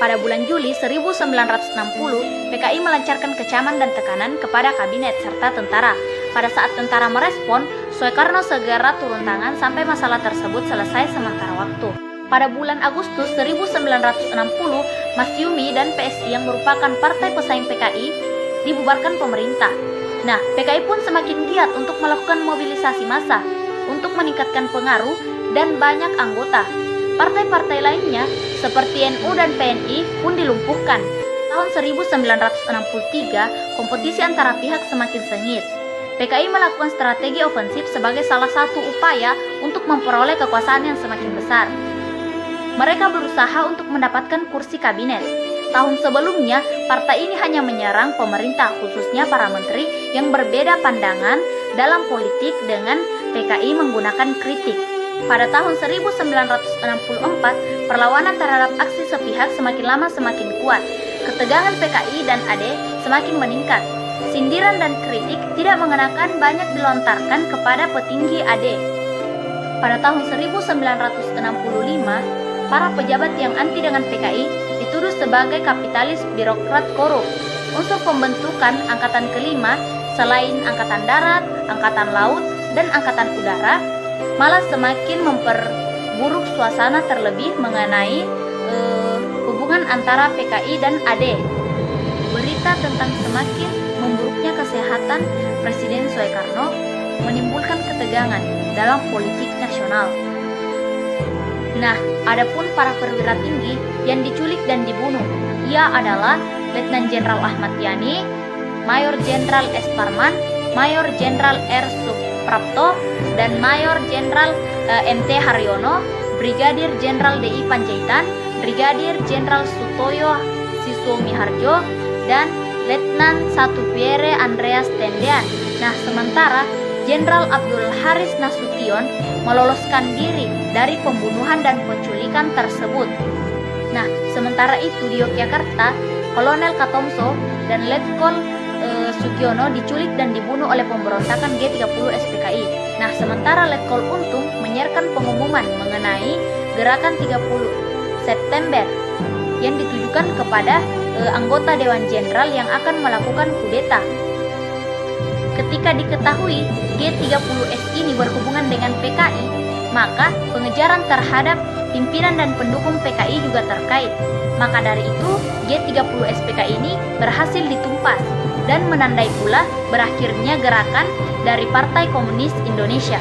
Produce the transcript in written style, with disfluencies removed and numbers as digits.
Pada bulan Juli 1960, PKI melancarkan kecaman dan tekanan kepada kabinet serta tentara. Pada saat tentara merespon, Soekarno segera turun tangan sampai masalah tersebut selesai sementara waktu. Pada bulan Agustus 1960, Masyumi dan PSI yang merupakan partai pesaing PKI dibubarkan pemerintah. Nah, PKI pun semakin giat untuk melakukan mobilisasi massa untuk meningkatkan pengaruh dan banyak anggota. Partai-partai lainnya seperti NU dan PNI pun dilumpuhkan. Tahun 1963, kompetisi antara pihak semakin sengit. PKI melakukan strategi ofensif sebagai salah satu upaya untuk memperoleh kekuasaan yang semakin besar. Mereka berusaha untuk mendapatkan kursi kabinet. Tahun sebelumnya, partai ini hanya menyerang pemerintah, khususnya para menteri yang berbeda pandangan dalam politik dengan PKI menggunakan kritik. Pada tahun 1964, perlawanan terhadap aksi sepihak semakin lama semakin kuat. Ketegangan PKI dan AD semakin meningkat. Sindiran dan kritik tidak mengenakan banyak dilontarkan kepada petinggi AD. Pada tahun 1965, para pejabat yang anti dengan PKI dituduh sebagai kapitalis birokrat korup. Unsur pembentukan Angkatan Kelima selain Angkatan Darat, Angkatan Laut, dan Angkatan Udara malah semakin memperburuk suasana terlebih mengenai hubungan antara PKI dan AD. Berita tentang semakin memburuknya kesehatan Presiden Soekarno menimbulkan ketegangan dalam politik nasional. Nah, adapun para perwira tinggi yang diculik dan dibunuh, ia adalah Letnan Jenderal Ahmad Yani, Mayor Jenderal S. Parman, Mayor Jenderal R. Suprapto, dan Mayor Jenderal MT Haryono, Brigadir Jenderal DI Panjaitan, Brigadir Jenderal Sutoyo Siswomiharjo, dan Letnan 1 Pierre Andreas Tendean. Nah, sementara Jenderal Abdul Haris Nasution meloloskan diri dari pembunuhan dan penculikan tersebut. Nah, sementara itu di Yogyakarta, Kolonel Katomso dan Letkol Sugiono diculik dan dibunuh oleh pemberontakan G30 SPKI. Nah, sementara Letkol Untung menyiarkan pengumuman mengenai gerakan 30 September yang ditujukan kepada anggota Dewan Jenderal yang akan melakukan kudeta. Ketika diketahui G30S ini berhubungan dengan PKI, maka pengejaran terhadap pimpinan dan pendukung PKI juga terkait. Maka dari itu, G30S PKI ini berhasil ditumpas dan menandai pula berakhirnya gerakan dari Partai Komunis Indonesia.